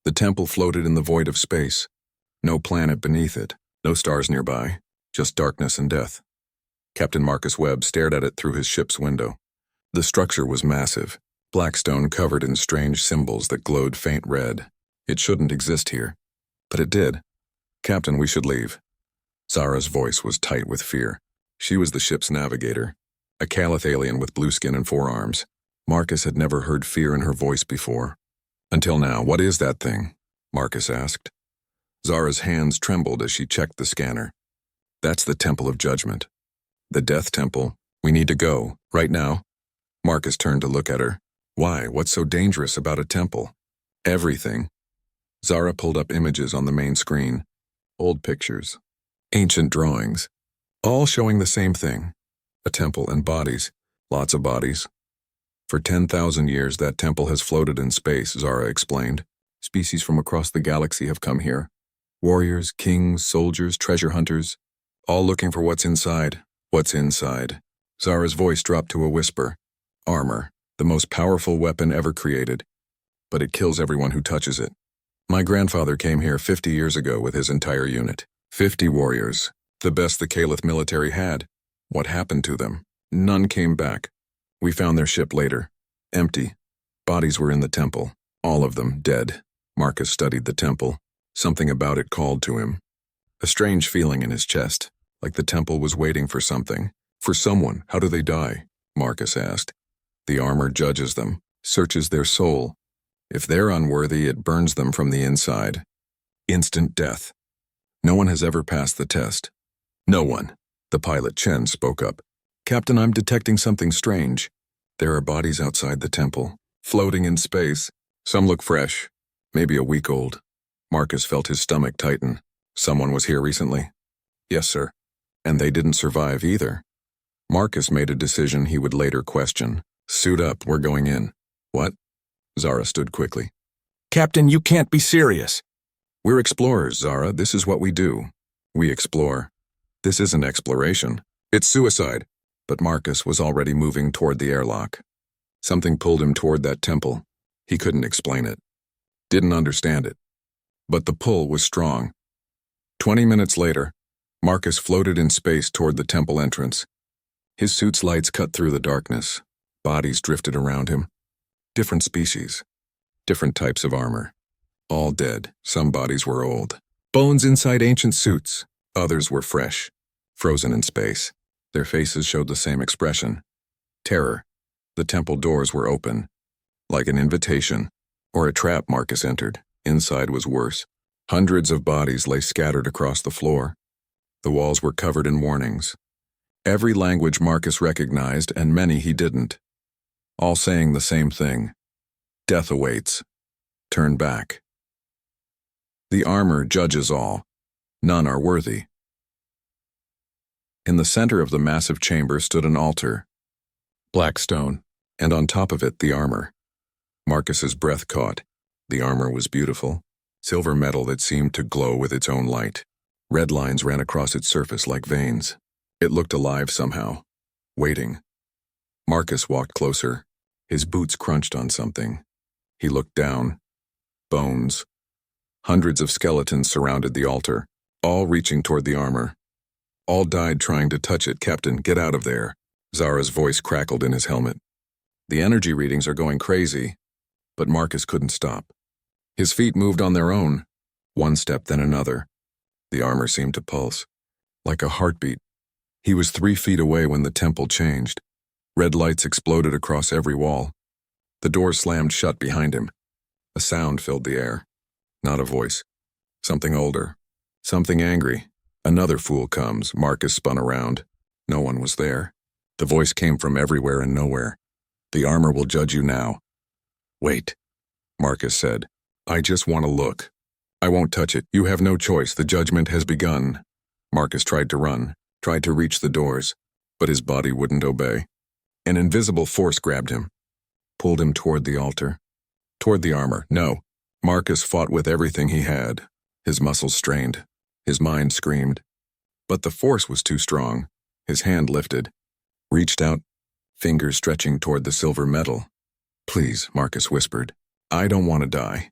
The temple floated in the void of space. No planet beneath it, no stars nearby, just darkness and death. Captain Marcus Webb stared at it through his ship's window. The structure was massive, black stone covered in strange symbols that glowed faint red. It shouldn't exist here. But it did. "Captain, we should leave." Zara's voice was tight with fear. She was the ship's navigator, a Calith alien with blue skin and 4 arms. Marcus had never heard fear in her voice before. Until now. "What is that thing?" Marcus asked. Zara's hands trembled as she checked the scanner. "That's the Temple of Judgment. The Death Temple. We need to go, right now." Marcus turned to look at her. "Why? What's so dangerous about a temple?" "Everything." Zara pulled up images on the main screen. Old pictures. Ancient drawings. All showing the same thing. A temple and bodies. Lots of bodies. "For 10,000 years that temple has floated in space," Zara explained. "Species from across the galaxy have come here. Warriors, kings, soldiers, treasure hunters. All looking for what's inside." "What's inside?" Zara's voice dropped to a whisper. "Armor. The most powerful weapon ever created. But it kills everyone who touches it. My grandfather came here 50 years ago with his entire unit. 50 warriors. The best the Calith military had. What happened to them? None came back. We found their ship later. Empty. Bodies were in the temple. All of them dead." Marcus studied the temple. Something about it called to him. A strange feeling in his chest, like the temple was waiting for something. "For someone. How do they die?" Marcus asked. "The armor judges them, searches their soul. If they're unworthy, it burns them from the inside. Instant death. No one has ever passed the test." "No one." The pilot Chen spoke up. "Captain, I'm detecting something strange. There are bodies outside the temple, floating in space. Some look fresh, maybe a week old." Marcus felt his stomach tighten. "Someone was here recently?" "Yes, sir. And they didn't survive either." Marcus made a decision he would later question. "Suit up, we're going in." "What?" Zara stood quickly. "Captain, you can't be serious." "We're explorers, Zara. This is what we do. We explore. This isn't exploration. It's suicide." But Marcus was already moving toward the airlock. Something pulled him toward that temple. He couldn't explain it. Didn't understand it. But the pull was strong. 20 minutes later, Marcus floated in space toward the temple entrance. His suit's lights cut through the darkness. Bodies drifted around him. Different species. Different types of armor. All dead. Some bodies were old. Bones inside ancient suits. Others were fresh. Frozen in space. Their faces showed the same expression. Terror. The temple doors were open. Like an invitation. Or a trap. Marcus entered. Inside was worse. Hundreds of bodies lay scattered across the floor. The walls were covered in warnings. Every language Marcus recognized, and many he didn't. All saying the same thing. Death awaits. Turn back. The armor judges all. None are worthy. In the center of the massive chamber stood an altar. Black stone, and on top of it the armor. Marcus's breath caught. The armor was beautiful. Silver metal that seemed to glow with its own light. Red lines ran across its surface like veins. It looked alive somehow. Waiting. Marcus walked closer. His boots crunched on something. He looked down. Bones. Hundreds of skeletons surrounded the altar, all reaching toward the armor. "All died trying to touch it, Captain. Get out of there." Zara's voice crackled in his helmet. The energy readings are going crazy, but Marcus couldn't stop. His feet moved on their own, one step then another. The armor seemed to pulse, like a heartbeat. He was 3 feet away when the temple changed. Red lights exploded across every wall. The doors slammed shut behind him. A sound filled the air. Not a voice. Something older. Something angry. "Another fool comes." Marcus spun around. No one was there. The voice came from everywhere and nowhere. "The armor will judge you now." "Wait," Marcus said. "I just want to look. I won't touch it. You have no choice. The judgment has begun." Marcus tried to run, tried to reach the doors, but his body wouldn't obey. An invisible force grabbed him, pulled him toward the altar, toward the armor. No. Marcus fought with everything he had. His muscles strained. His mind screamed. But the force was too strong. His hand lifted, reached out, fingers stretching toward the silver metal. "Please," Marcus whispered. "I don't want to die."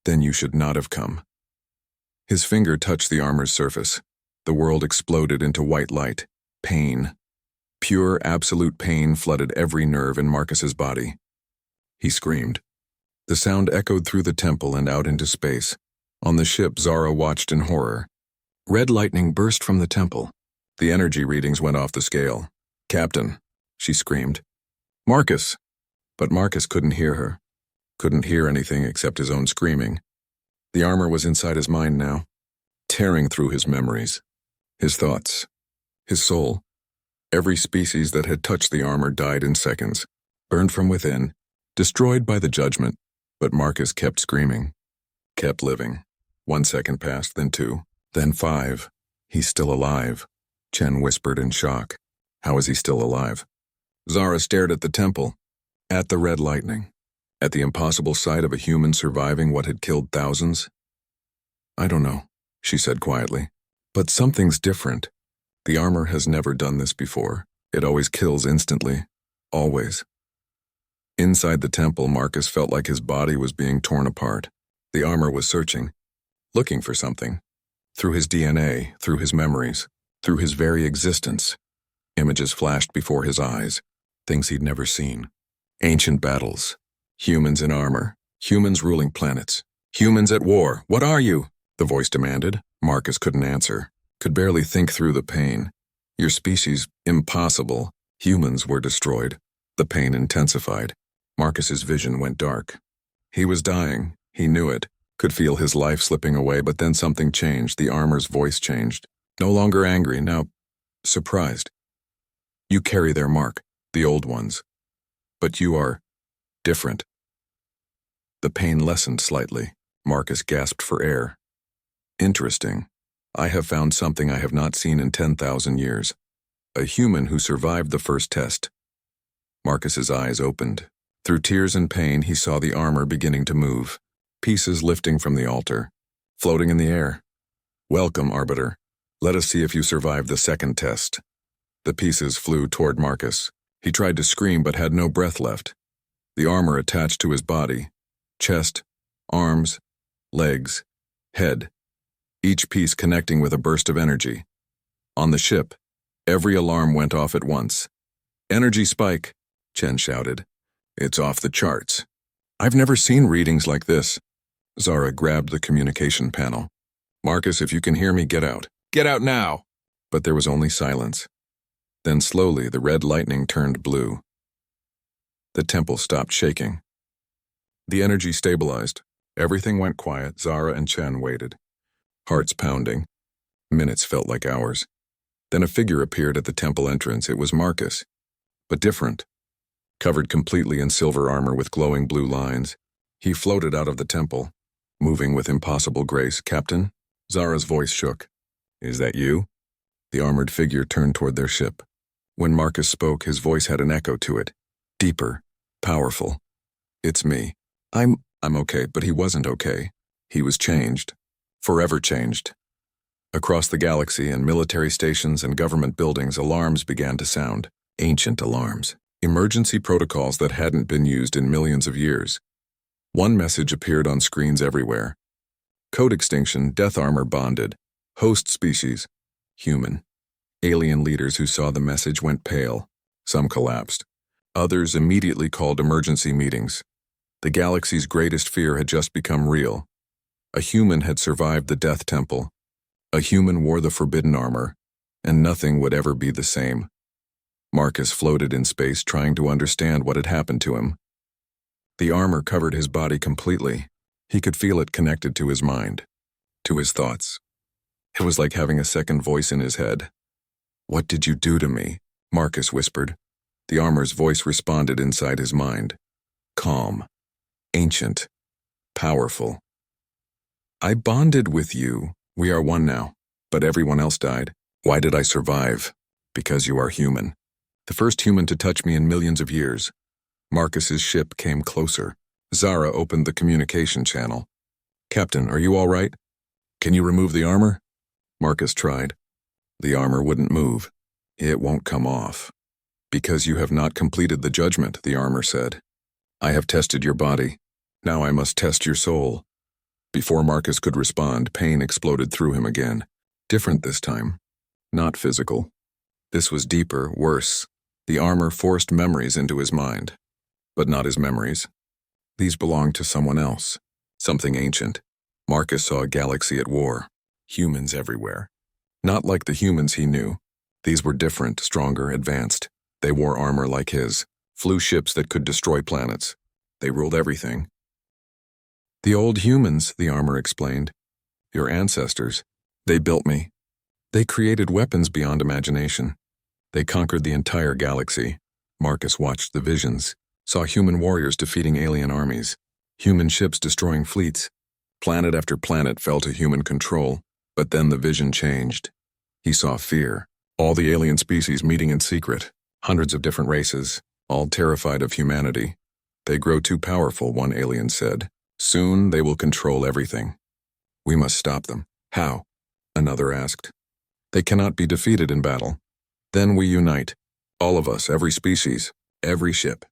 Then you should not have come. His finger touched the armor's surface. The world exploded into white light. Pain. Pure, absolute pain flooded every nerve in Marcus's body. He screamed. The sound echoed through the temple and out into space. On the ship, Zara watched in horror. Red lightning burst from the temple. The energy readings went off the scale. "Captain," she screamed. "Marcus!" But Marcus couldn't hear her. Couldn't hear anything except his own screaming. The armor was inside his mind now, tearing through his memories, his thoughts, his soul. Every species that had touched the armor died in seconds, burned from within, destroyed by the judgment, but Marcus kept screaming, kept living. 1 second passed, then 2, then 5. "He's still alive," Chen whispered in shock. "How is he still alive?" Zara stared at the temple, at the red lightning, at the impossible sight of a human surviving what had killed thousands. "I don't know," she said quietly, "but something's different. The armor has never done this before. It always kills instantly. Always." Inside the temple, Marcus felt like his body was being torn apart. The armor was searching, looking for something. Through his DNA, through his memories, through his very existence. Images flashed before his eyes, things he'd never seen. Ancient battles, humans in armor, humans ruling planets, humans at war. "What are you?" the voice demanded. Marcus couldn't answer, could barely think through the pain. "Your species, impossible. Humans were destroyed." The pain intensified. Marcus's vision went dark. He was dying, he knew it, could feel his life slipping away, but then something changed. The armor's voice changed. No longer angry, now surprised. "You carry their mark, the old ones. But you are different." The pain lessened slightly. Marcus gasped for air. "Interesting. I have found something I have not seen in 10,000 years. A human who survived the first test." Marcus's eyes opened. Through tears and pain, he saw the armor beginning to move, pieces lifting from the altar, floating in the air. "Welcome, Arbiter. Let us see if you survived the second test." The pieces flew toward Marcus. He tried to scream but had no breath left. The armor attached to his body, chest, arms, legs, head, each piece connecting with a burst of energy. On the ship, every alarm went off at once. "Energy spike," Chen shouted. "It's off the charts. I've never seen readings like this." Zara grabbed the communication panel. "Marcus, if you can hear me, get out. Get out now!" But there was only silence. Then slowly the red lightning turned blue. The temple stopped shaking. The energy stabilized. Everything went quiet. Zara and Chen waited, hearts pounding. Minutes felt like hours. Then a figure appeared at the temple entrance. It was Marcus, but different. Covered completely in silver armor with glowing blue lines, he floated out of the temple, moving with impossible grace. "Captain?" Zara's voice shook. "Is that you?" The armored figure turned toward their ship. When Marcus spoke, his voice had an echo to it, deeper, powerful. "It's me. I'm okay," but he wasn't okay. He was changed, forever changed. Across the galaxy and military stations and government buildings, alarms began to sound, ancient alarms. Emergency protocols that hadn't been used in millions of years. One message appeared on screens everywhere. Code extinction, death armor bonded. Host species, human. Alien leaders who saw the message went pale. Some collapsed. Others immediately called emergency meetings. The galaxy's greatest fear had just become real. A human had survived the death temple. A human wore the forbidden armor, and nothing would ever be the same. Marcus floated in space, trying to understand what had happened to him. The armor covered his body completely. He could feel it connected to his mind, to his thoughts. It was like having a second voice in his head. "What did you do to me?" Marcus whispered. The armor's voice responded inside his mind. Calm, ancient, powerful. "I bonded with you. We are one now, but everyone else died. Why did I survive? Because you are human. The first human to touch me in millions of years." Marcus's ship came closer. Zara opened the communication channel. "Captain, are you all right? Can you remove the armor?" Marcus tried. The armor wouldn't move. "It won't come off. Because you have not completed the judgment," the armor said. "I have tested your body. Now I must test your soul." Before Marcus could respond, pain exploded through him again. Different this time. Not physical. This was deeper, worse. The armor forced memories into his mind. But not his memories. These belonged to someone else. Something ancient. Marcus saw a galaxy at war. Humans everywhere. Not like the humans he knew. These were different, stronger, advanced. They wore armor like his. Flew ships that could destroy planets. They ruled everything. The old humans, the armor explained. Your ancestors. They built me. They created weapons beyond imagination. They conquered the entire galaxy. Marcus watched the visions, saw human warriors defeating alien armies, human ships destroying fleets. Planet after planet fell to human control, but then the vision changed. He saw fear. All the alien species meeting in secret. Hundreds of different races, all terrified of humanity. They grow too powerful, one alien said. Soon they will control everything. We must stop them. How? Another asked. They cannot be defeated in battle. Then we unite. All of us, every species, every ship.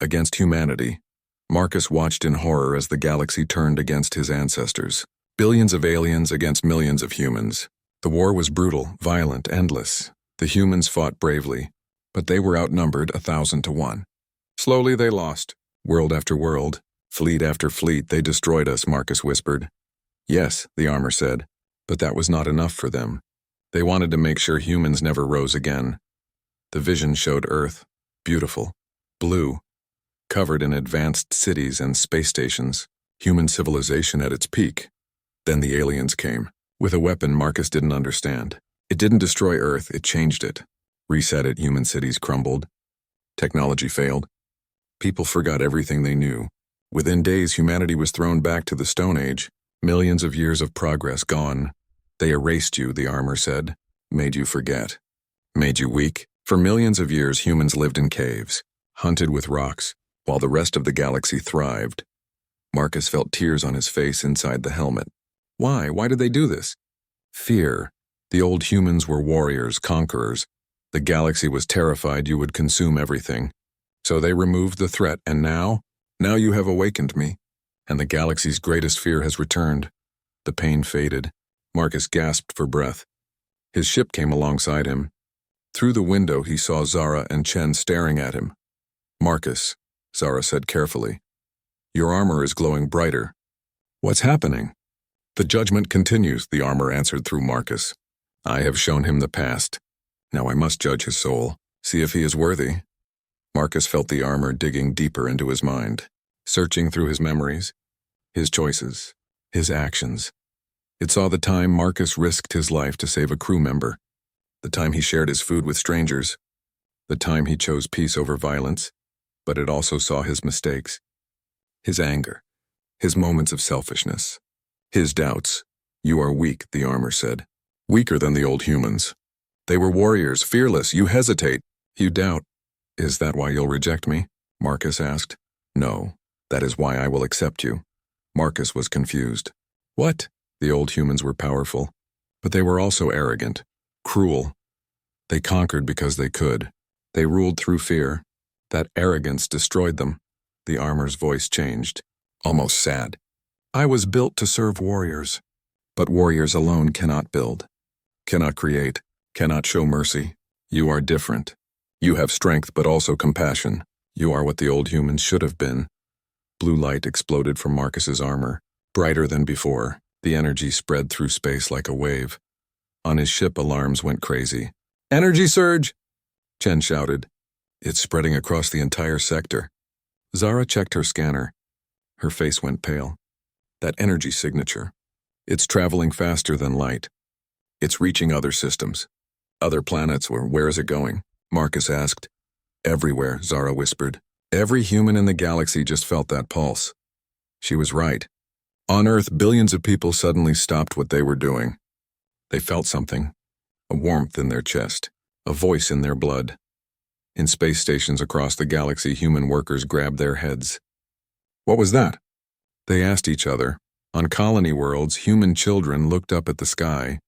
Against humanity. Marcus watched in horror as the galaxy turned against his ancestors. Billions of aliens against millions of humans. The war was brutal, violent, endless. The humans fought bravely, but they were outnumbered 1,000 to 1. Slowly they lost. World after world, fleet after fleet, they destroyed us, Marcus whispered. Yes, the armor said, but that was not enough for them. They wanted to make sure humans never rose again. The vision showed Earth, beautiful, blue, covered in advanced cities and space stations, human civilization at its peak. Then the aliens came, with a weapon Marcus didn't understand. It didn't destroy Earth, it changed it. Reset it, human cities crumbled. Technology failed. People forgot everything they knew. Within days, humanity was thrown back to the Stone Age. Millions of years of progress gone. They erased you, the armor said. Made you forget. Made you weak. For millions of years, humans lived in caves, hunted with rocks, while the rest of the galaxy thrived. Marcus felt tears on his face inside the helmet. Why? Why did they do this? Fear. The old humans were warriors, conquerors. The galaxy was terrified you would consume everything. So they removed the threat, and now you have awakened me, and the galaxy's greatest fear has returned. The pain faded. Marcus gasped for breath. His ship came alongside him. Through the window, he saw Zara and Chen staring at him. Marcus, Zara said carefully, your armor is glowing brighter. What's happening? The judgment continues, the armor answered through Marcus. I have shown him the past. Now I must judge his soul, see if he is worthy. Marcus felt the armor digging deeper into his mind, searching through his memories, his choices, his actions. It saw the time Marcus risked his life to save a crew member, the time he shared his food with strangers, the time he chose peace over violence, but it also saw his mistakes, his anger, his moments of selfishness, his doubts. You are weak, the armor said. Weaker than the old humans. They were warriors, fearless. You hesitate. You doubt. Is that why you'll reject me? Marcus asked. No, that is why I will accept you. Marcus was confused. What? The old humans were powerful, but they were also arrogant, cruel. They conquered because they could. They ruled through fear. That arrogance destroyed them. The armor's voice changed, almost sad. I was built to serve warriors, but warriors alone cannot build, cannot create, cannot show mercy. You are different. You have strength but also compassion. You are what the old humans should have been. Blue light exploded from Marcus's armor, brighter than before. The energy spread through space like a wave. On his ship, alarms went crazy. Energy surge! Chen shouted. It's spreading across the entire sector. Zara checked her scanner. Her face went pale. That energy signature. It's traveling faster than light. It's reaching other systems. Other planets, or where is it going? Marcus asked. Everywhere, Zara whispered. Every human in the galaxy just felt that pulse. She was right. On Earth, billions of people suddenly stopped what they were doing. They felt something, a warmth in their chest, a voice in their blood. In space stations across the galaxy, human workers grabbed their heads. What was that? They asked each other. On colony worlds, human children looked up at the sky,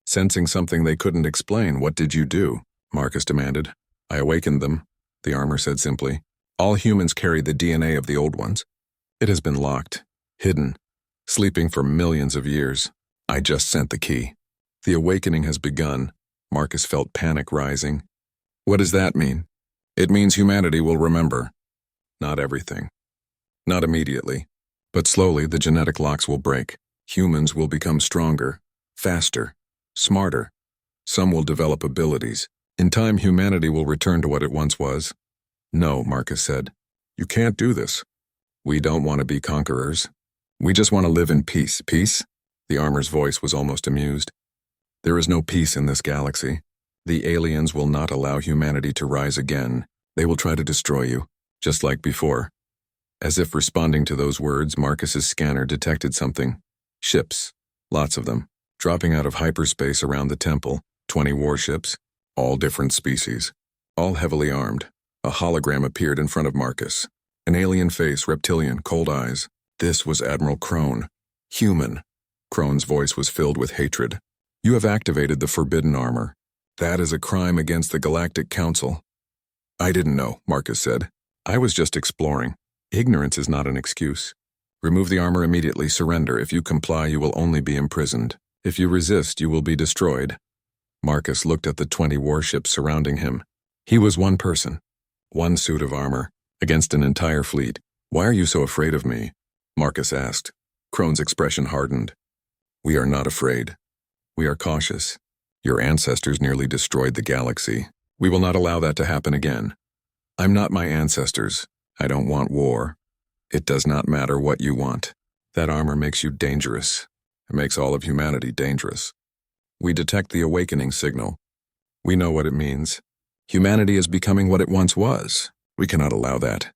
sensing something they couldn't explain. What did you do? Marcus demanded. I awakened them, the armor said simply. All humans carry the DNA of the old ones. It has been locked, hidden. sleeping for millions of years. I just sent the key. The awakening has begun. Marcus felt panic rising. What does that mean? It means humanity will remember. Not everything. Not immediately. But slowly the genetic locks will break. Humans will become stronger, faster, smarter. Some will develop abilities. In time, humanity will return to what it once was. No, Marcus said. You can't do this. We don't want to be conquerors. We just want to live in peace. Peace? The armor's voice was almost amused. There is no peace in this galaxy. The aliens will not allow humanity to rise again. They will try to destroy you, just like before. As if responding to those words, Marcus's scanner detected something. Ships, lots of them, dropping out of hyperspace around the temple. 20 warships, all different species, all heavily armed. A hologram appeared in front of Marcus. An alien face, reptilian, cold eyes. This was Admiral Crone. Human. Crone's voice was filled with hatred. You have activated the forbidden armor. That is a crime against the Galactic Council. I didn't know, Marcus said. I was just exploring. Ignorance is not an excuse. Remove the armor immediately. Surrender. If you comply, you will only be imprisoned. If you resist, you will be destroyed. Marcus looked at the 20 warships surrounding him. He was one person. One suit of armor, against an entire fleet. Why are you so afraid of me? Marcus asked. Crone's expression hardened. We are not afraid. We are cautious. Your ancestors nearly destroyed the galaxy. We will not allow that to happen again. I'm not my ancestors. I don't want war. It does not matter what you want. That armor makes you dangerous. It makes all of humanity dangerous. We detect the awakening signal. We know what it means. Humanity is becoming what it once was. We cannot allow that.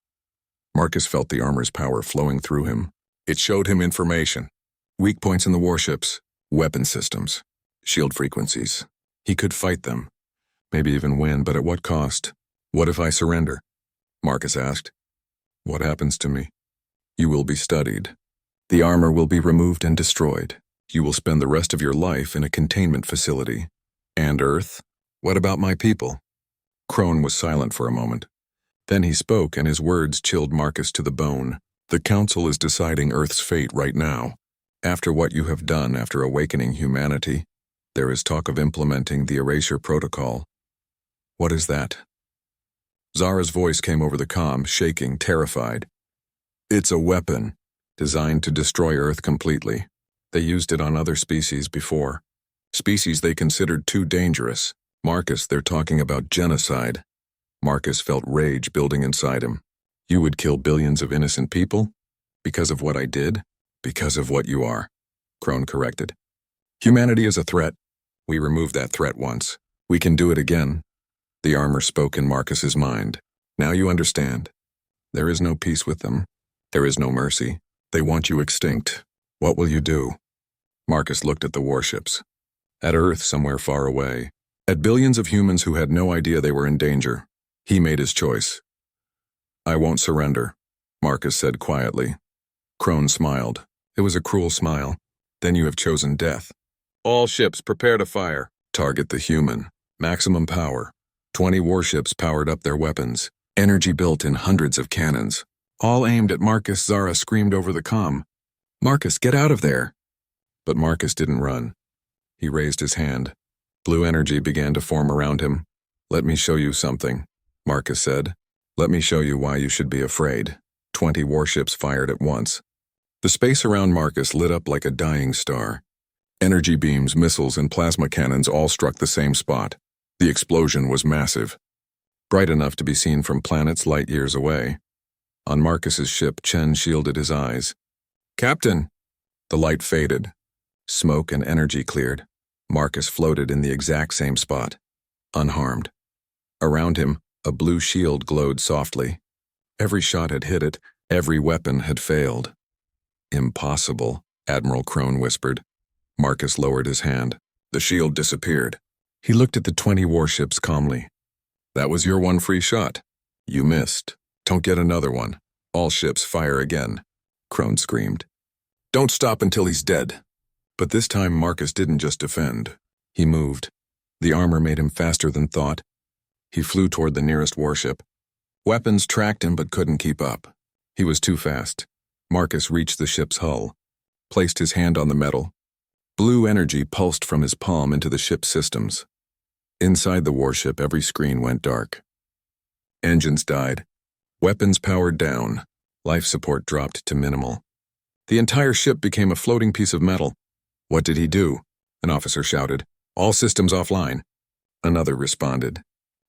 Marcus felt the armor's power flowing through him. It showed him information. Weak points in the warships, weapon systems, shield frequencies. He could fight them. Maybe even win, but at what cost? What if I surrender? Marcus asked. What happens to me? You will be studied. The armor will be removed and destroyed. You will spend the rest of your life in a containment facility. And Earth? What about my people? Crone was silent for a moment. Then he spoke, and his words chilled Marcus to the bone. The Council is deciding Earth's fate right now. After what you have done after awakening humanity, there is talk of implementing the Erasure Protocol. What is that? Zara's voice came over the comm, shaking, terrified. It's a weapon, designed to destroy Earth completely. They used it on other species before. Species they considered too dangerous. Marcus, they're talking about genocide. Marcus felt rage building inside him. You would kill billions of innocent people? Because of what I did? Because of what you are, Crone corrected. Humanity is a threat. We removed that threat once. We can do it again. The armor spoke in Marcus's mind. Now you understand. There is no peace with them. There is no mercy. They want you extinct. What will you do? Marcus looked at the warships. At Earth, somewhere far away. At billions of humans who had no idea they were in danger. He made his choice. I won't surrender, Marcus said quietly. Crone smiled. It was a cruel smile. Then you have chosen death. All ships prepare to fire. Target the human. Maximum power. 20 warships powered up their weapons. Energy built in hundreds of cannons. All aimed at Marcus. Zara screamed over the comm. Marcus, get out of there. But Marcus didn't run. He raised his hand. Blue energy began to form around him. Let me show you something, Marcus said. Let me show you why you should be afraid. 20 warships fired at once. The space around Marcus lit up like a dying star. Energy beams, missiles, and plasma cannons all struck the same spot. The explosion was massive, bright enough to be seen from planets light years away. On Marcus's ship, Chen shielded his eyes. Captain! The light faded. Smoke and energy cleared. Marcus floated in the exact same spot, unharmed. Around him, a blue shield glowed softly. Every shot had hit it, every weapon had failed. Impossible, Admiral Crone whispered. Marcus lowered his hand. The shield disappeared. He looked at the 20 warships calmly. That was your one free shot. You missed. Don't get another one. All ships fire again. Crone screamed. Don't stop until he's dead. But this time Marcus didn't just defend. He moved. The armor made him faster than thought. He flew toward the nearest warship. Weapons tracked him but couldn't keep up. He was too fast. Marcus reached the ship's hull. placed his hand on the metal. Blue energy pulsed from his palm into the ship's systems. Inside the warship, every screen went dark. Engines died. Weapons powered down. Life support dropped to minimal. The entire ship became a floating piece of metal. "What did he do?" an officer shouted. "All systems offline." Another responded.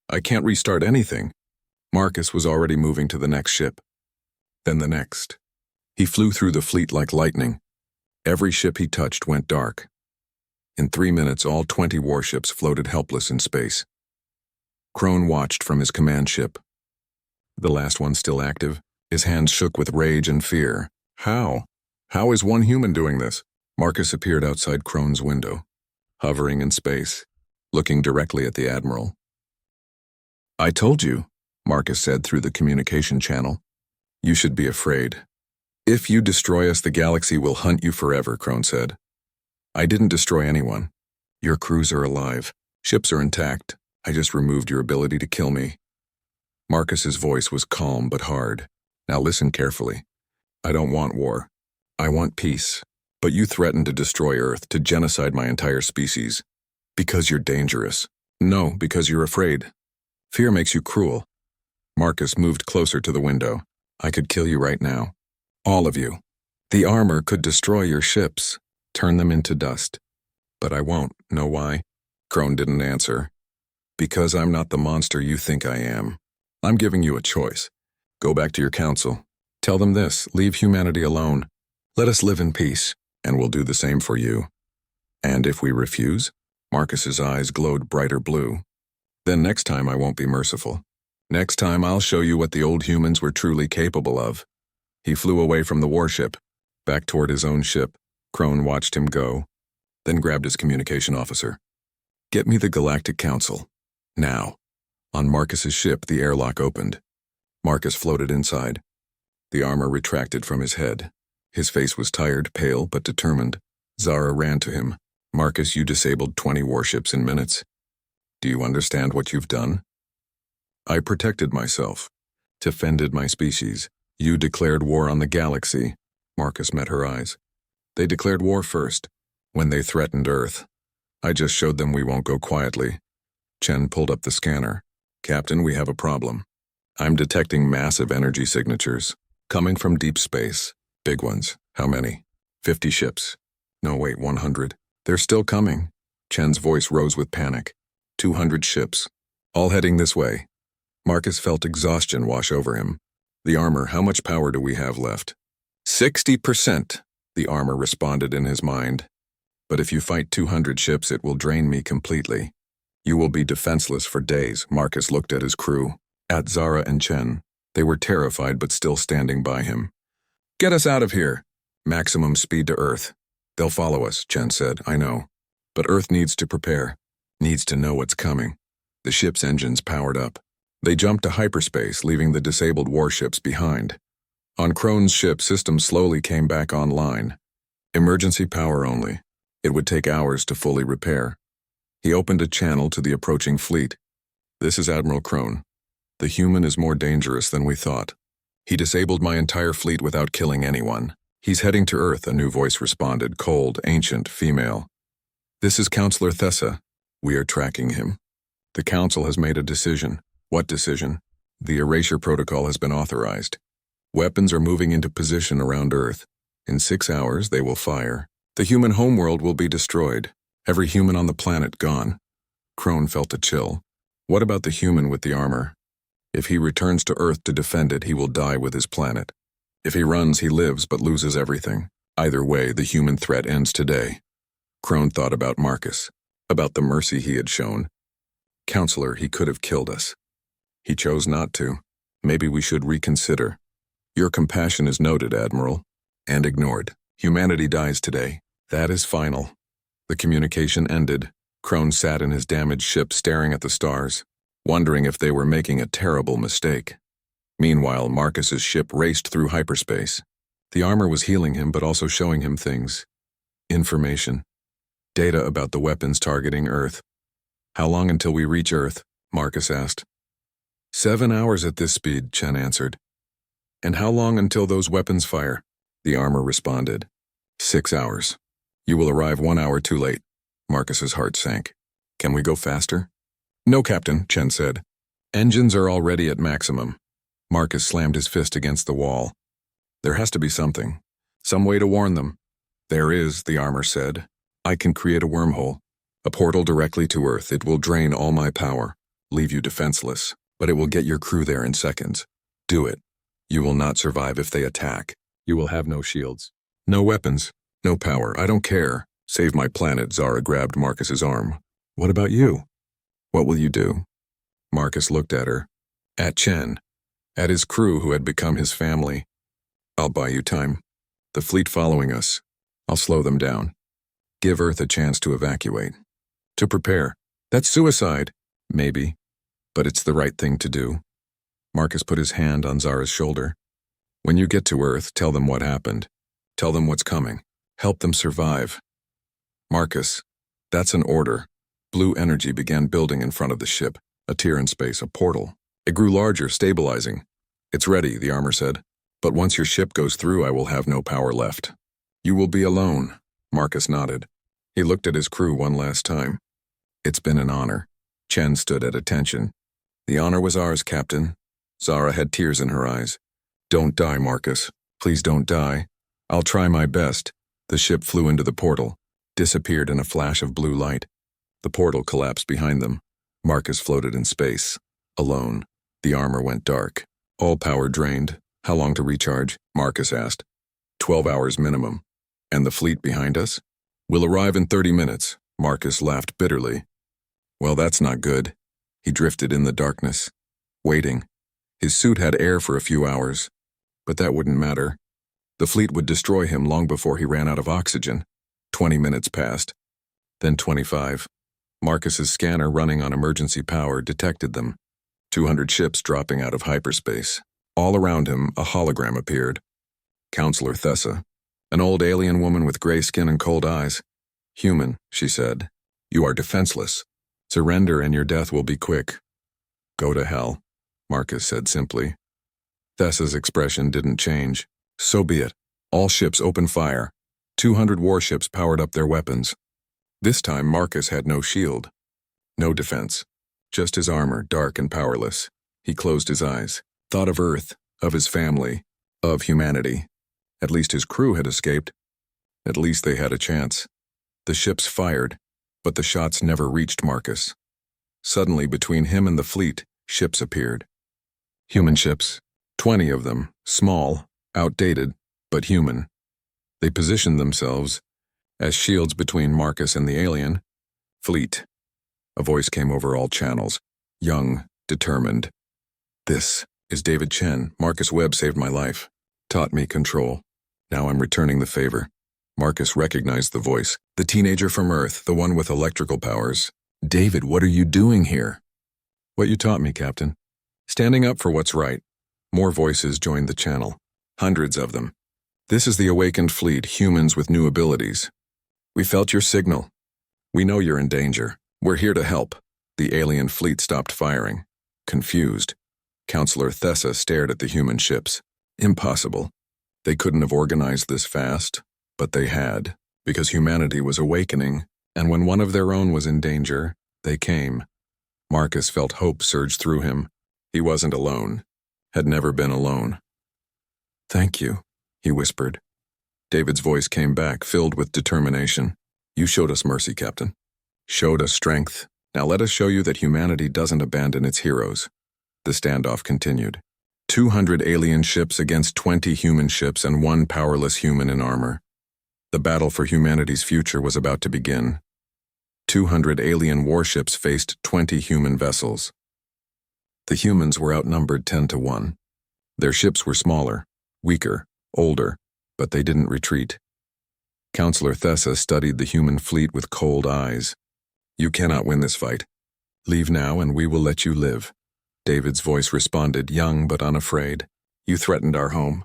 "I can't restart anything." Marcus was already moving to the next ship. Then the next. He flew through the fleet like lightning. Every ship he touched went dark. In 3 minutes, all 20 warships floated helpless in space. Crone watched from his command ship. The last one still active. His hands shook with rage and fear. How? How is one human doing this? Marcus appeared outside Crone's window, hovering in space, looking directly at the Admiral. "I told you," Marcus said through the communication channel. "You should be afraid. If you destroy us, the galaxy will hunt you forever," Crone said. "I didn't destroy anyone. Your crews are alive. Ships are intact. I just removed your ability to kill me." Marcus's voice was calm but hard. "Now listen carefully. I don't want war. I want peace. But you threatened to destroy Earth, to genocide my entire species. Because you're dangerous. No, because you're afraid. Fear makes you cruel." Marcus moved closer to the window. "I could kill you right now. All of you. The armor could destroy your ships, turn them into dust. But I won't. Know why?" Crone didn't answer. "Because I'm not the monster you think I am. I'm giving you a choice. Go back to your council. Tell them this: leave humanity alone. Let us live in peace, and we'll do the same for you. And if we refuse?" Marcus's eyes glowed brighter blue. "Then next time I won't be merciful. Next time I'll show you what the old humans were truly capable of." He flew away from the warship, back toward his own ship. Crone watched him go, then grabbed his communication officer. "Get me the Galactic Council. Now." On Marcus's ship, the airlock opened. Marcus floated inside. The armor retracted from his head. His face was tired, pale, but determined. Zara ran to him. "Marcus, you disabled 20 warships in minutes. Do you understand what you've done?" "I protected myself, defended my species. You declared war on the galaxy." Marcus met her eyes. "They declared war first, when they threatened Earth. I just showed them we won't go quietly." Chen pulled up the scanner. "Captain, we have a problem. I'm detecting massive energy signatures, coming from deep space. Big ones. How many? 50 ships. No, wait, 100. They're still coming." Chen's voice rose with panic. 200 ships, all heading this way." Marcus felt exhaustion wash over him. "The armor, how much power do we have left?" 60%, the armor responded in his mind. "But if you fight 200 ships, it will drain me completely. You will be defenseless for days." Marcus looked at his crew, at Zara and Chen. They were terrified but still standing by him. "Get us out of here. Maximum speed to Earth." "They'll follow us," Chen said. "I know. But Earth needs to prepare, needs to know what's coming." The ship's engines powered up. They jumped to hyperspace, leaving the disabled warships behind. On Crone's ship, systems slowly came back online. Emergency power only. It would take hours to fully repair. He opened a channel to the approaching fleet. "This is Admiral Crone. The human is more dangerous than we thought. He disabled my entire fleet without killing anyone. He's heading to Earth," a new voice responded, cold, ancient, female. "This is Counselor Thessa. We are tracking him. The Council has made a decision." "What decision?" "The erasure protocol has been authorized. Weapons are moving into position around Earth. In 6 hours, they will fire. The human homeworld will be destroyed. Every human on the planet gone." Crone felt a chill. "What about the human with the armor? If he returns to Earth to defend it, he will die with his planet. If he runs, he lives but loses everything. Either way, the human threat ends today." Crone thought about Marcus, about the mercy he had shown. "Counselor, he could have killed us. He chose not to. Maybe we should reconsider." "Your compassion is noted, Admiral, and ignored. Humanity dies today. That is final." The communication ended. Crone sat in his damaged ship staring at the stars, wondering if they were making a terrible mistake. Meanwhile, Marcus's ship raced through hyperspace. The armor was healing him but also showing him things. Information. Data about the weapons targeting Earth. "How long until we reach Earth?" Marcus asked. 7 hours at this speed, Chen answered. "And how long until those weapons fire?" The armor responded. 6 hours. You will arrive 1 hour too late. Marcus's heart sank. Can we go faster? No, Captain, Chen said. Engines are already at maximum. Marcus slammed his fist against the wall. There has to be something. Some way to warn them. There is, the armor said. I can create a wormhole. A portal directly to Earth. It will drain all my power. Leave you defenseless. But it will get your crew there in seconds. Do it. You will not survive if they attack. You will have no shields. No weapons. No power. I don't care. Save my planet, Zara grabbed Marcus's arm. What about you? What will you do? Marcus looked at her. At Chen. At his crew who had become his family. I'll buy you time. The fleet following us. I'll slow them down. Give Earth a chance to evacuate. To prepare. That's suicide. Maybe. But it's the right thing to do. Marcus put his hand on Zara's shoulder. When you get to Earth, tell them what happened. Tell them what's coming. Help them survive. Marcus, that's an order. Blue energy began building in front of the ship. A tier in space, a portal. It grew larger, stabilizing. It's ready, the armor said. But once your ship goes through, I will have no power left. You will be alone. Marcus nodded. He looked at his crew one last time. It's been an honor. Chen stood at attention. The honor was ours, Captain. Zara had tears in her eyes. Don't die, Marcus. Please don't die. I'll try my best. The ship flew into the portal, disappeared in a flash of blue light. The portal collapsed behind them. Marcus floated in space, alone. The armor went dark. All power drained. How long to recharge? Marcus asked. 12 hours minimum. And the fleet behind us? We'll arrive in 30 minutes. Marcus laughed bitterly. Well, that's not good. He drifted in the darkness, waiting. His suit had air for a few hours, but that wouldn't matter. The fleet would destroy him long before he ran out of oxygen. 20 minutes passed. Then 25. Marcus's scanner running on emergency power detected them. 200 ships dropping out of hyperspace. All around him, a hologram appeared. Counselor Thessa, an old alien woman with gray skin and cold eyes. Human, she said. You are defenseless. Surrender and your death will be quick. Go to hell, Marcus said simply. Thessa's expression didn't change. So be it. All ships open fire. 200 warships powered up their weapons. This time Marcus had no shield. No defense. Just his armor, dark and powerless. He closed his eyes. Thought of Earth, of his family, of humanity. At least his crew had escaped. At least they had a chance. The ships fired, but the shots never reached Marcus. Suddenly, between him and the fleet, ships appeared. Human ships. 20 of them, small, outdated, but human. They positioned themselves as shields between Marcus and the alien. Fleet. A voice came over all channels. Young, determined. This is David Chen. Marcus Webb saved my life. Taught me control. Now I'm returning the favor. Marcus recognized the voice. The teenager from Earth, the one with electrical powers. David, what are you doing here? What you taught me, Captain. Standing up for what's right. More voices joined the channel. Hundreds of them. This is the awakened fleet, humans with new abilities. We felt your signal. We know you're in danger. We're here to help. The alien fleet stopped firing. Confused. Counselor Thessa stared at the human ships. Impossible. They couldn't have organized this fast, but they had, because humanity was awakening, and when one of their own was in danger, they came. Marcus felt hope surge through him. He wasn't alone. Had never been alone. Thank you, he whispered. David's voice came back, filled with determination. You showed us mercy, Captain. Showed us strength. Now let us show you that humanity doesn't abandon its heroes. The standoff continued. 200 alien ships against 20 human ships and one powerless human in armor. The battle for humanity's future was about to begin. 200 alien warships faced 20 human vessels. The humans were outnumbered 10-1. Their ships were smaller, weaker, older, but they didn't retreat. Counselor Thessa studied the human fleet with cold eyes. You cannot win this fight. Leave now and we will let you live. David's voice responded, young but unafraid. You threatened our home.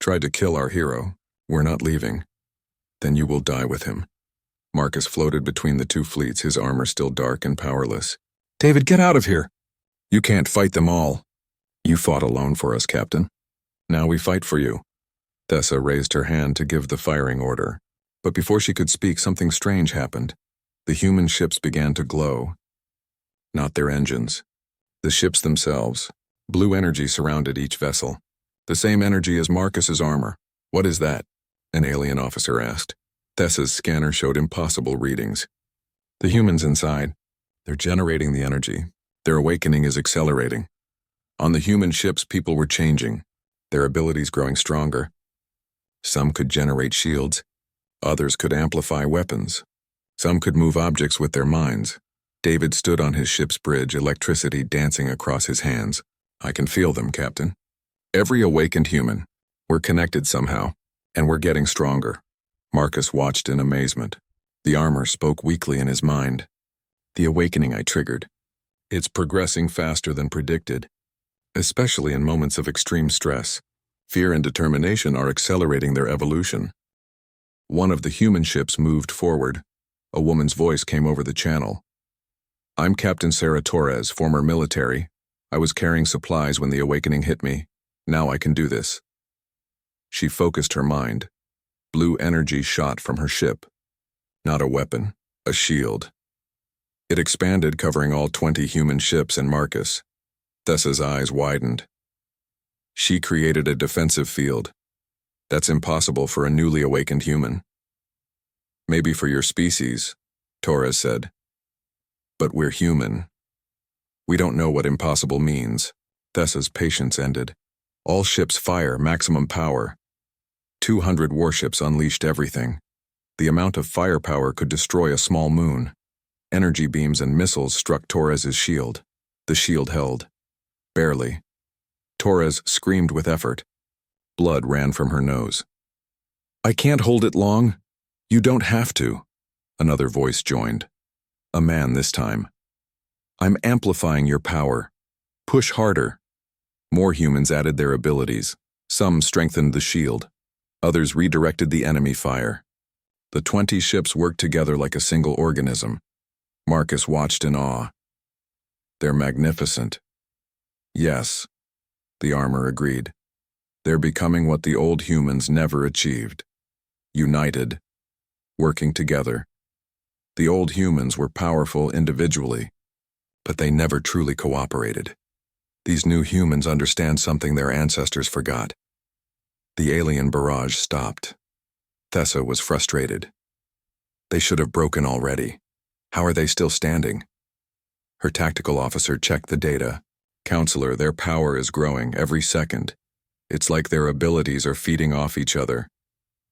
Tried to kill our hero. We're not leaving. Then you will die with him. Marcus floated between the two fleets, his armor still dark and powerless. David, get out of here! You can't fight them all. You fought alone for us, Captain. Now we fight for you. Thessa raised her hand to give the firing order. But before she could speak, something strange happened. The human ships began to glow. Not their engines. The ships themselves. Blue energy surrounded each vessel. The same energy as Marcus's armor. "What is that?" an alien officer asked. Tessa's scanner showed impossible readings. The humans inside, they're generating the energy. Their awakening is accelerating. On the human ships, people were changing, their abilities growing stronger. Some could generate shields. Others could amplify weapons. Some could move objects with their minds. David stood on his ship's bridge, electricity dancing across his hands. "I can feel them, Captain. Every awakened human. We're connected somehow, and we're getting stronger." Marcus watched in amazement. The armor spoke weakly in his mind. "The awakening I triggered. It's progressing faster than predicted, especially in moments of extreme stress. Fear and determination are accelerating their evolution." One of the human ships moved forward. A woman's voice came over the channel. "I'm Captain Sarah Torres, former military. I was carrying supplies when the awakening hit me. Now I can do this." She focused her mind. Blue energy shot from her ship. Not a weapon, a shield. It expanded, covering all 20 human ships and Marcus. Tessa's eyes widened. She created a defensive field. That's impossible for a newly awakened human. "Maybe for your species," Torres said. "But we're human. We don't know what impossible means." Tessa's patience ended. All ships fire, maximum power. 200 warships unleashed everything. The amount of firepower could destroy a small moon. Energy beams and missiles struck Torres's shield. The shield held. Barely. Torres screamed with effort. Blood ran from her nose. "I can't hold it long." "You don't have to." Another voice joined. A man this time. "I'm amplifying your power. Push harder." More humans added their abilities. Some strengthened the shield. Others redirected the enemy fire. The 20 ships worked together like a single organism. Marcus watched in awe. "They're magnificent." "Yes," the armor agreed. "They're becoming what the old humans never achieved. United, working together. The old humans were powerful individually, but they never truly cooperated. These new humans understand something their ancestors forgot." The alien barrage stopped. Tessa was frustrated. They should have broken already. How are they still standing? Her tactical officer checked the data. "Counselor, their power is growing every second. It's like their abilities are feeding off each other,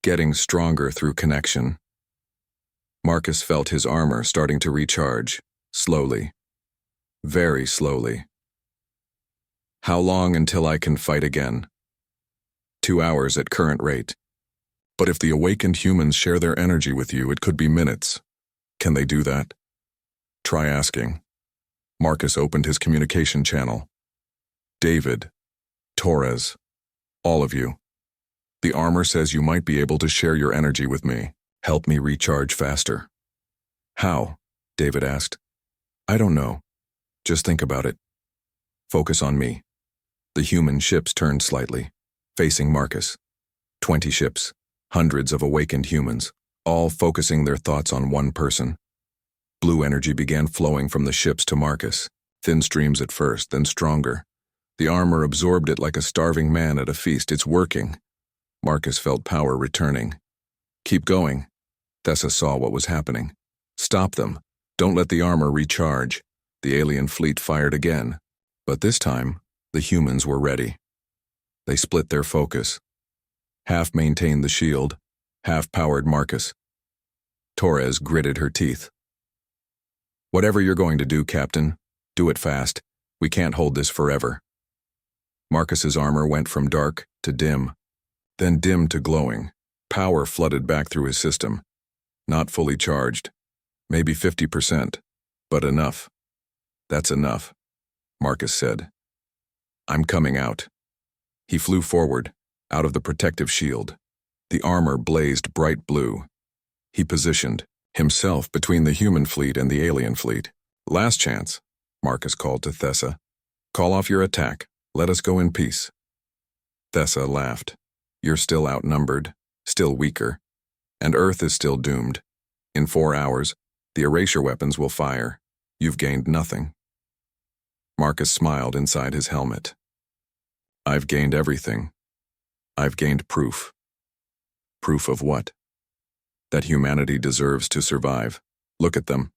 getting stronger through connection." Marcus felt his armor starting to recharge, slowly. Very slowly. "How long until I can fight again?" 2 hours at current rate. "But if the awakened humans share their energy with you, it could be minutes. Can they do that?" "Try asking." Marcus opened his communication channel. "David, Torres, all of you. The armor says you might be able to share your energy with me. Help me recharge faster." "How?" David asked. "I don't know. Just think about it. Focus on me." The human ships turned slightly, facing Marcus. 20 ships, hundreds of awakened humans, all focusing their thoughts on one person. Blue energy began flowing from the ships to Marcus, thin streams at first, then stronger. The armor absorbed it like a starving man at a feast. "It's working." Marcus felt power returning. "Keep going." Tessa saw what was happening. "Stop them. Don't let the armor recharge." The alien fleet fired again, but this time, the humans were ready. They split their focus. Half maintained the shield, half powered Marcus. Torres gritted her teeth. "Whatever you're going to do, Captain, do it fast. We can't hold this forever." Marcus's armor went from dark to dim, then dim to glowing. Power flooded back through his system. Not fully charged. Maybe 50%, but enough. "That's enough," Marcus said. "I'm coming out." He flew forward, out of the protective shield. The armor blazed bright blue. He positioned himself between the human fleet and the alien fleet. "Last chance," Marcus called to Tessa. "Call off your attack. Let us go in peace." Tessa laughed. "You're still outnumbered, still weaker. And Earth is still doomed. In 4 hours, the erasure weapons will fire. You've gained nothing. Marcus smiled inside his helmet. I've gained everything. I've gained proof. Proof of what? That humanity deserves to survive. Look at them.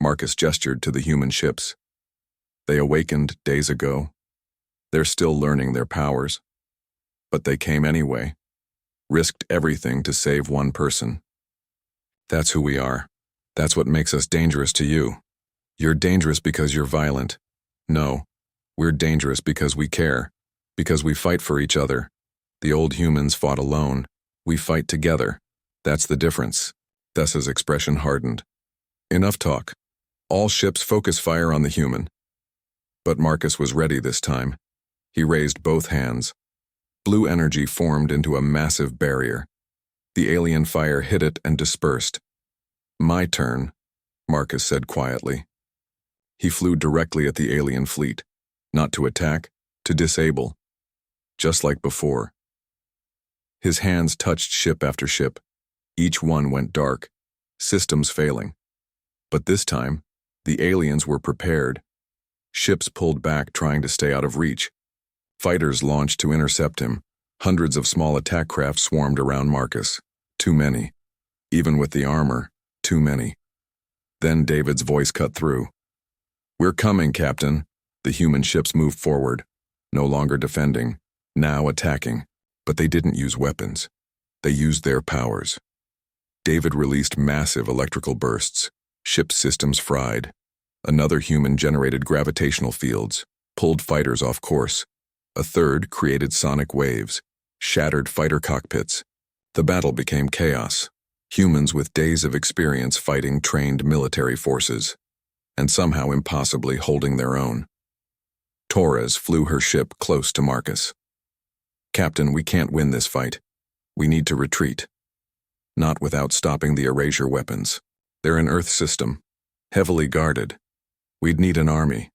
Marcus gestured to the human ships. They awakened days ago. They're still learning their powers. But they came anyway. Risked everything to save one person. That's who we are. That's what makes us dangerous to you. You're dangerous because you're violent. No, we're dangerous because we care. Because we fight for each other. The old humans fought alone. We fight together. That's the difference. Thessa's expression hardened. Enough talk. All ships focus fire on the human. But Marcus was ready this time. He raised both hands. Blue energy formed into a massive barrier. The alien fire hit it and dispersed. My turn, Marcus said quietly. He flew directly at the alien fleet. Not to attack, to disable. Just like before. His hands touched ship after ship. Each one went dark, systems failing. But this time, the aliens were prepared. Ships pulled back trying to stay out of reach. Fighters launched to intercept him. Hundreds of small attack craft swarmed around Marcus. Too many. Even with the armor, too many. Then David's voice cut through. We're coming, Captain. The human ships moved forward. No longer defending, now attacking. But they didn't use weapons. They used their powers. David released massive electrical bursts. Ship systems fried. Another human generated gravitational fields, pulled fighters off course. A third created sonic waves, shattered fighter cockpits. The battle became chaos. Humans with days of experience fighting trained military forces, and somehow impossibly holding their own. Torres flew her ship close to Marcus. Captain, we can't win this fight. We need to retreat. Not without stopping the erasure weapons. They're an Earth system, heavily guarded. We'd need an army.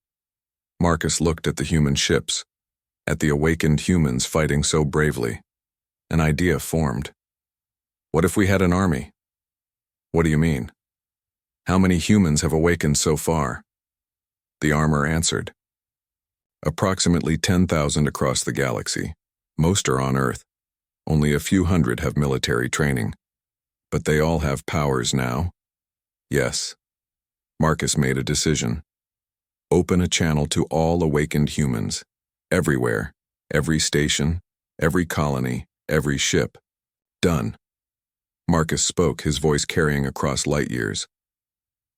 Marcus looked at the human ships, at the awakened humans fighting so bravely. An idea formed. What if we had an army? What do you mean? How many humans have awakened so far? The armor answered. Approximately 10,000 across the galaxy. Most are on Earth. Only a few hundred have military training. But they all have powers now. Yes. Marcus made a decision. Open a channel to all awakened humans. Everywhere. Every station. Every colony. Every ship. Done. Marcus spoke, his voice carrying across light years.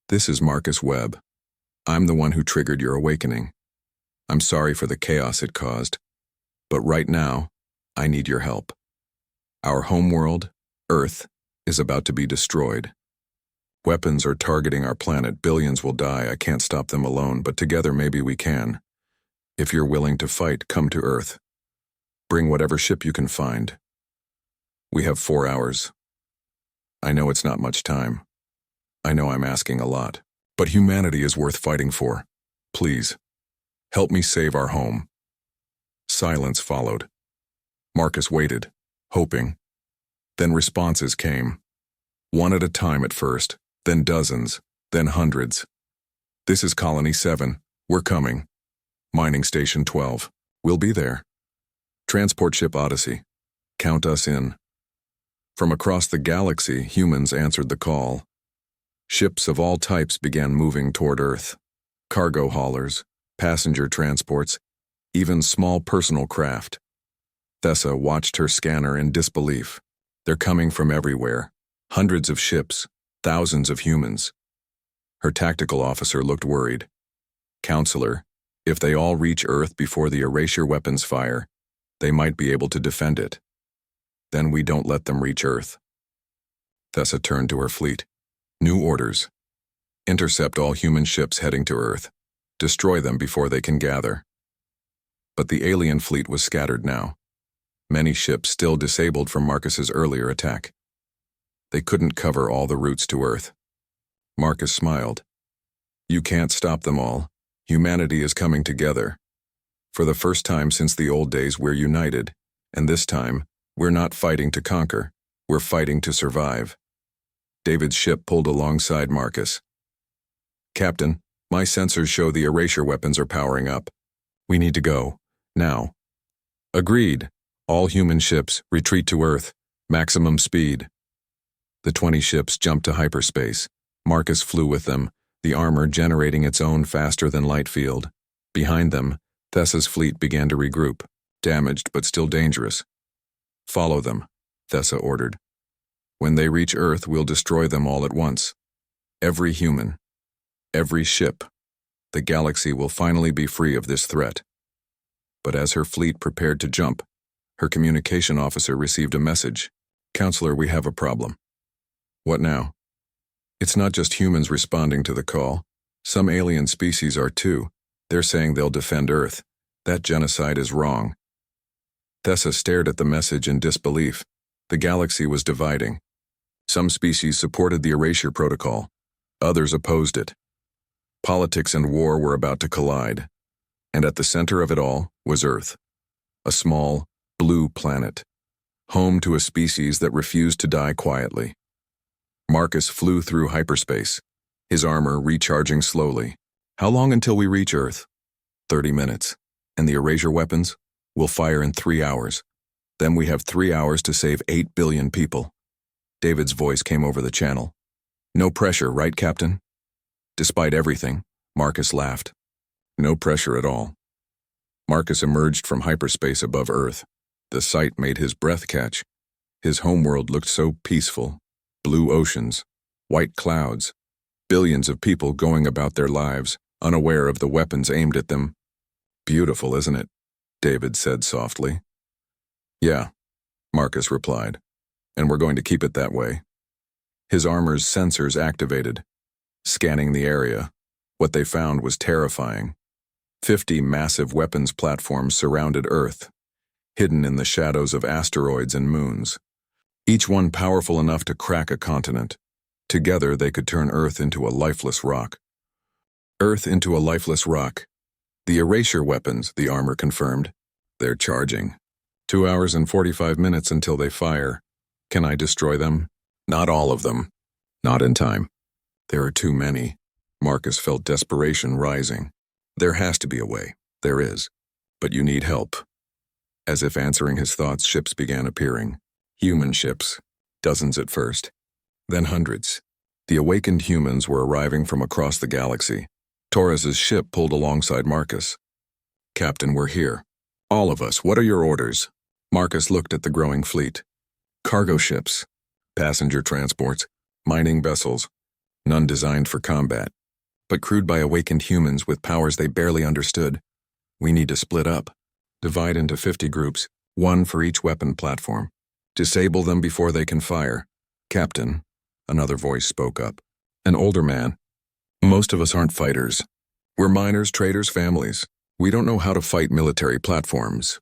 This is Marcus Webb. I'm the one who triggered your awakening. I'm sorry for the chaos it caused. But right now, I need your help. Our homeworld, Earth, is about to be destroyed. Weapons are targeting our planet. Billions will die. I can't stop them alone, but together maybe we can. If you're willing to fight, come to Earth. Bring whatever ship you can find. We have 4 hours. I know it's not much time. I know I'm asking a lot. But humanity is worth fighting for. Please, help me save our home. Silence followed. Marcus waited, hoping. Then responses came. One at a time at first, then dozens, then hundreds. This is Colony 7. We're coming. Mining Station 12. We'll be there. Transport Ship Odyssey. Count us in. From across the galaxy, humans answered the call. Ships of all types began moving toward Earth. Cargo haulers, passenger transports, even small personal craft. Thessa watched her scanner in disbelief. They're coming from everywhere. Hundreds of ships, thousands of humans. Her tactical officer looked worried. Counselor, if they all reach Earth before the erasure weapons fire, they might be able to defend it. Then we don't let them reach Earth. Thessa turned to her fleet. New orders. Intercept all human ships heading to Earth. Destroy them before they can gather. But the alien fleet was scattered now. Many ships still disabled from Marcus's earlier attack. They couldn't cover all the routes to Earth. Marcus smiled. You can't stop them all. Humanity is coming together. For the first time since the old days, we're united, and this time, we're not fighting to conquer. We're fighting to survive. David's ship pulled alongside Marcus. Captain, my sensors show the erasure weapons are powering up. We need to go. Now. Agreed. All human ships, retreat to Earth. Maximum speed. The 20 ships jumped to hyperspace. Marcus flew with them, the armor generating its own faster-than-light field. Behind them, Thessa's fleet began to regroup, damaged but still dangerous. Follow them, Thessa ordered. When they reach Earth, we'll destroy them all at once. Every human. Every ship. The galaxy will finally be free of this threat. But as her fleet prepared to jump, her communication officer received a message. Counselor, we have a problem. What now? It's not just humans responding to the call. Some alien species are too. They're saying they'll defend Earth. That genocide is wrong. Thessa stared at the message in disbelief. The galaxy was dividing. Some species supported the erasure protocol. Others opposed it. Politics and war were about to collide. And at the center of it all was Earth. A small, blue planet. Home to a species that refused to die quietly. Marcus flew through hyperspace, his armor recharging slowly. How long until we reach Earth? 30 minutes. And the erasure weapons? We'll fire in 3 hours. Then we have 3 hours to save 8 billion people. David's voice came over the channel. No pressure, right, Captain? Despite everything, Marcus laughed. No pressure at all. Marcus emerged from hyperspace above Earth. The sight made his breath catch. His homeworld looked so peaceful. Blue oceans, white clouds, billions of people going about their lives, unaware of the weapons aimed at them. Beautiful, isn't it? David said softly. Yeah, Marcus replied, and we're going to keep it that way. His armor's sensors activated. Scanning the area, what they found was terrifying. 50 massive weapons platforms surrounded Earth, hidden in the shadows of asteroids and moons. Each one powerful enough to crack a continent. Together they could turn Earth into a lifeless rock. Earth into a lifeless rock. The erasure weapons, the armor confirmed. They're charging. 2 hours and 45 minutes until they fire. Can I destroy them? Not all of them. Not in time. There are too many. Marcus felt desperation rising. There has to be a way. There is. But you need help. As if answering his thoughts, ships began appearing. Human ships. Dozens at first. Then hundreds. The awakened humans were arriving from across the galaxy. Torres's ship pulled alongside Marcus. Captain, we're here. All of us, what are your orders? Marcus looked at the growing fleet. Cargo ships. Passenger transports. Mining vessels. None designed for combat. But crewed by awakened humans with powers they barely understood. We need to split up. Divide into 50 groups, 1 for each weapon platform. Disable them before they can fire. Captain, another voice spoke up. An older man. Most of us aren't fighters. We're miners, traders, families. We don't know how to fight military platforms.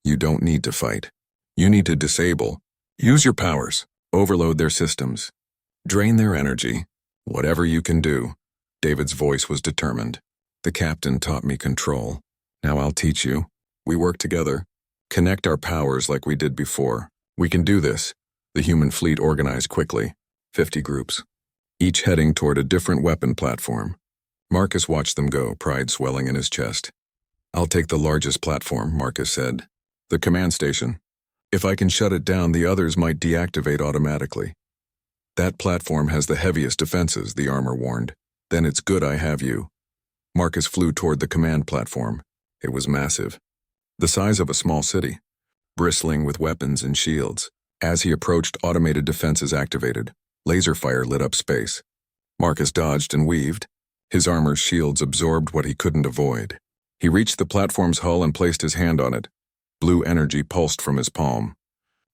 You don't need to fight. You need to disable. Use your powers. Overload their systems. Drain their energy. Whatever you can do. David's voice was determined. The captain taught me control. Now I'll teach you. We work together. Connect our powers like we did before. We can do this. The human fleet organized quickly. 50 groups. Each heading toward a different weapon platform. Marcus watched them go, pride swelling in his chest. I'll take the largest platform, Marcus said. The command station. If I can shut it down, the others might deactivate automatically. That platform has the heaviest defenses, the armor warned. Then it's good I have you. Marcus flew toward the command platform. It was massive. The size of a small city. Bristling with weapons and shields. As he approached, automated defenses activated. Laser fire lit up space. Marcus dodged and weaved. His armor's shields absorbed what he couldn't avoid. He reached the platform's hull and placed his hand on it. Blue energy pulsed from his palm,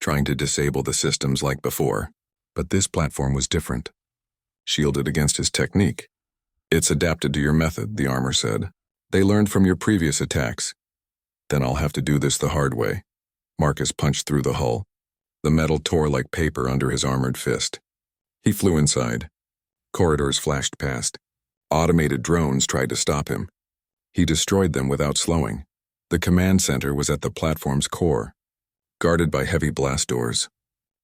trying to disable the systems like before. But this platform was different. Shielded against his technique. It's adapted to your method, the armor said. They learned from your previous attacks. Then I'll have to do this the hard way. Marcus punched through the hull. The metal tore like paper under his armored fist. He flew inside. Corridors flashed past. Automated drones tried to stop him. He destroyed them without slowing. The command center was at the platform's core, guarded by heavy blast doors.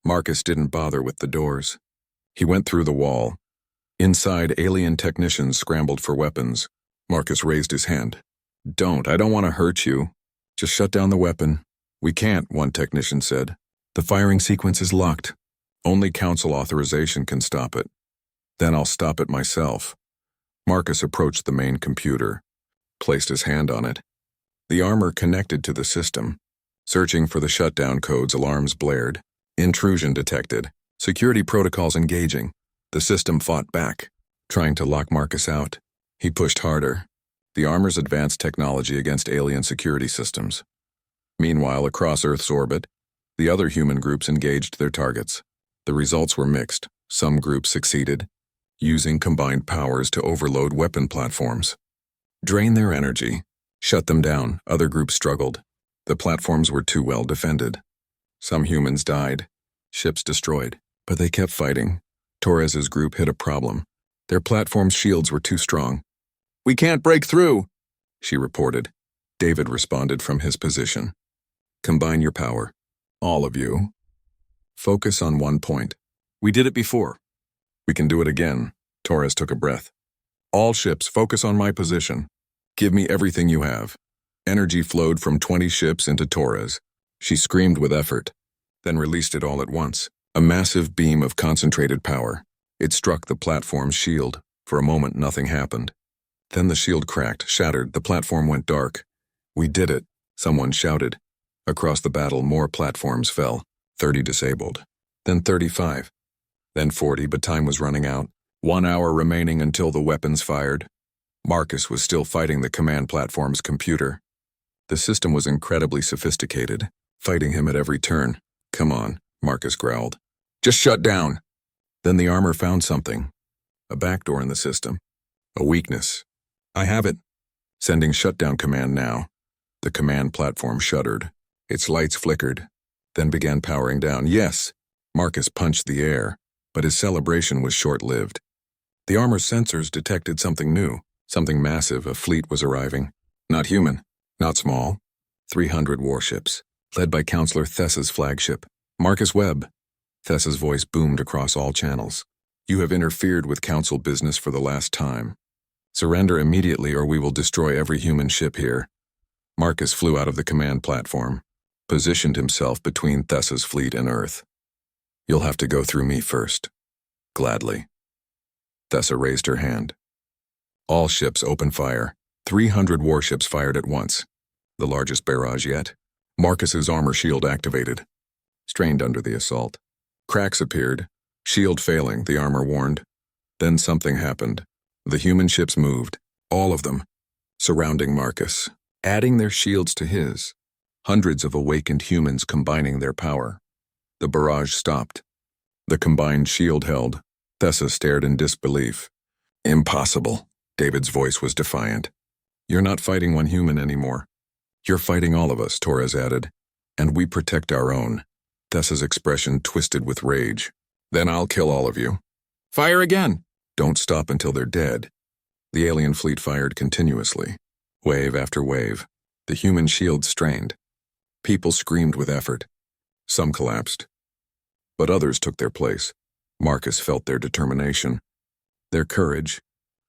Marcus didn't bother with the doors. He went through the wall. Inside, alien technicians scrambled for weapons. Marcus raised his hand. I don't want to hurt you. Just shut down the weapon. We can't, one technician said. The firing sequence is locked. Only council authorization can stop it. Then I'll stop it myself. Marcus approached the main computer, placed his hand on it. The armor connected to the system. Searching for the shutdown codes, alarms blared. Intrusion detected. Security protocols engaging. The system fought back, trying to lock Marcus out. He pushed harder. The armor's advanced technology against alien security systems. Meanwhile, across Earth's orbit, the other human groups engaged their targets. The results were mixed. Some groups succeeded, using combined powers to overload weapon platforms. Drain their energy. Shut them down. Other groups struggled. The platforms were too well defended. Some humans died. Ships destroyed. But they kept fighting. Torres's group hit a problem. Their platform's shields were too strong. "We can't break through," she reported. David responded from his position. "Combine your power. All of you. Focus on one point. We did it before. We can do it again." Torres took a breath. "All ships, focus on my position. Give me everything you have." Energy flowed from 20 ships into Torres. She screamed with effort, then released it all at once. A massive beam of concentrated power. It struck the platform's shield. For a moment, nothing happened. Then the shield cracked, shattered. The platform went dark. "We did it," someone shouted. Across the battle, more platforms fell. 30 disabled. Then 35. Then 40, but time was running out. 1 hour remaining until the weapons fired. Marcus was still fighting the command platform's computer. The system was incredibly sophisticated, fighting him at every turn. "Come on," Marcus growled. "Just shut down." Then the armor found something. A backdoor in the system. A weakness. "I have it." Sending shutdown command now. The command platform shuddered. Its lights flickered, then began powering down. Yes, Marcus punched the air, but his celebration was short-lived. The armor's sensors detected something new, something massive. A fleet was arriving. Not human, not small. 300 warships, led by Counselor Thessa's flagship, Marcus Webb. Thessa's voice boomed across all channels. "You have interfered with Council business for the last time. Surrender immediately or we will destroy every human ship here." Marcus flew out of the command platform, positioned himself between Thessa's fleet and Earth. "You'll have to go through me first." "Gladly." Thessa raised her hand. All ships open fire. 300 warships fired at once. The largest barrage yet. Marcus's armor shield activated. Strained under the assault. Cracks appeared. Shield failing, the armor warned. Then something happened. The human ships moved. All of them. Surrounding Marcus. Adding their shields to his. Hundreds of awakened humans combining their power. The barrage stopped. The combined shield held. Thessa stared in disbelief. "Impossible." David's voice was defiant. "You're not fighting one human anymore. You're fighting all of us," Torres added. "And we protect our own." Thessa's expression twisted with rage. "Then I'll kill all of you." "Fire again!" "Don't stop until they're dead." The alien fleet fired continuously. Wave after wave. The human shields strained. People screamed with effort. Some collapsed. But others took their place. Marcus felt their determination. Their courage.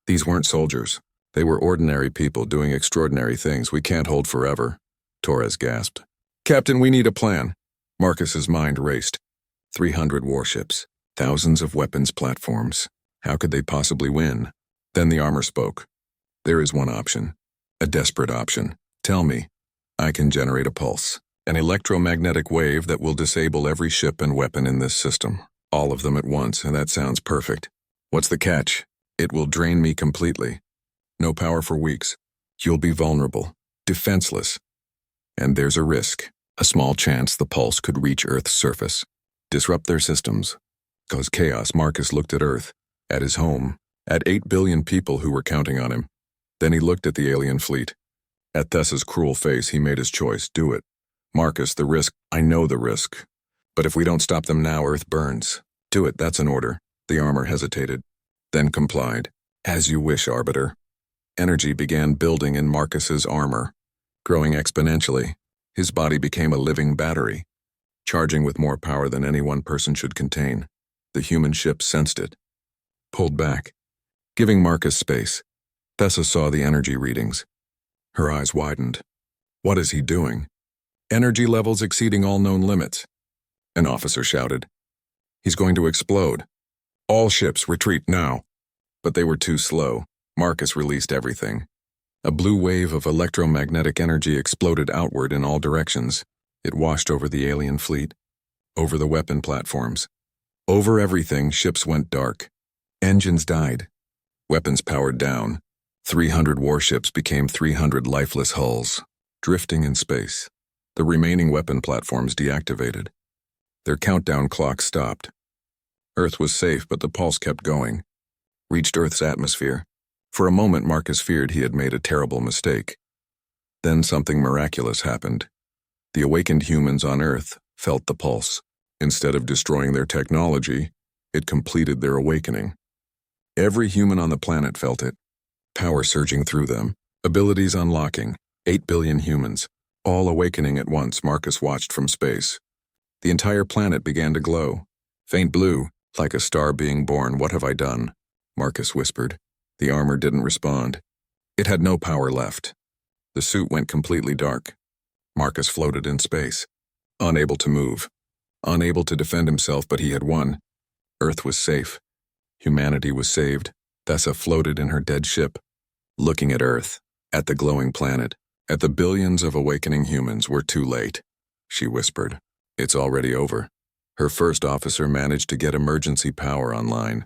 These weren't soldiers. They were ordinary people doing extraordinary things we can't hold forever. Torres gasped. "Captain, we need a plan." Marcus's mind raced. 300 warships. Thousands of weapons platforms. How could they possibly win? Then the armor spoke. "There is one option. A desperate option. Tell me. I can generate a pulse. An electromagnetic wave that will disable every ship and weapon in this system. All of them at once, and that sounds perfect. What's the catch? It will drain me completely. No power for weeks. You'll be vulnerable. Defenseless. And there's a risk. A small chance the pulse could reach Earth's surface. Disrupt their systems. Cause chaos." Marcus looked at Earth. At his home. At 8 billion people who were counting on him. Then he looked at the alien fleet. At Thessa's cruel face, he made his choice. "Do it. Marcus, the risk. I know the risk. But if we don't stop them now, Earth burns." "Do it, that's an order." The armor hesitated, then complied. "As you wish, Arbiter." Energy began building in Marcus's armor, growing exponentially. His body became a living battery, charging with more power than any one person should contain. The human ship sensed it, pulled back, giving Marcus space. Tessa saw the energy readings. Her eyes widened. What is he doing? Energy levels exceeding all known limits. An officer shouted. He's going to explode. All ships retreat now. But they were too slow. Marcus released everything. A blue wave of electromagnetic energy exploded outward in all directions. It washed over the alien fleet, over the weapon platforms. Over everything, ships went dark. Engines died. Weapons powered down. 300 warships became 300 lifeless hulls, drifting in space. The remaining weapon platforms deactivated. Their countdown clock stopped. Earth was safe, but the pulse kept going. Reached Earth's atmosphere. For a moment, Marcus feared he had made a terrible mistake. Then something miraculous happened. The awakened humans on Earth felt the pulse. Instead of destroying their technology, it completed their awakening. Every human on the planet felt it. Power surging through them, abilities unlocking, 8 billion humans, all awakening at once. Marcus watched from space. The entire planet began to glow. Faint blue, like a star being born. What have I done? Marcus whispered. The armor didn't respond. It had no power left. The suit went completely dark. Marcus floated in space, unable to move, unable to defend himself, but he had won. Earth was safe. Humanity was saved. Tessa floated in her dead ship, looking at Earth, at the glowing planet, at the billions of awakening humans. We're too late, she whispered. It's already over. Her first officer managed to get emergency power online.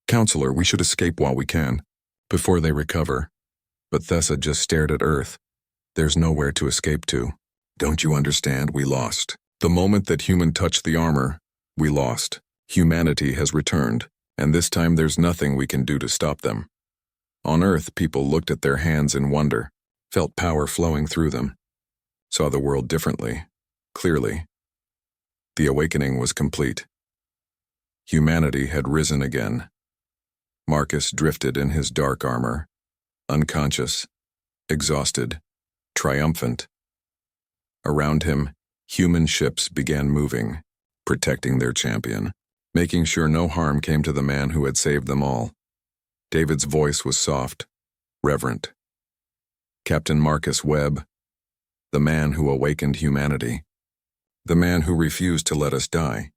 Counselor, we should escape while we can, before they recover. But Tessa just stared at Earth. There's nowhere to escape to. Don't you understand? We lost. The moment that human touched the armor, we lost. Humanity has returned, and this time there's nothing we can do to stop them. On Earth, people looked at their hands in wonder, felt power flowing through them, saw the world differently, clearly. The awakening was complete. Humanity had risen again. Marcus drifted in his dark armor, unconscious, exhausted, triumphant. Around him, human ships began moving, protecting their champion, making sure no harm came to the man who had saved them all. David's voice was soft, reverent. Captain Marcus Webb, the man who awakened humanity, the man who refused to let us die.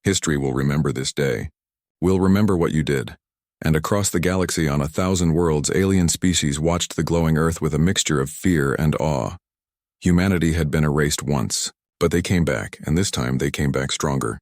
History will remember this day. We'll remember what you did. And across the galaxy on 1,000 worlds, alien species watched the glowing Earth with a mixture of fear and awe. Humanity had been erased once, but they came back, and this time they came back stronger.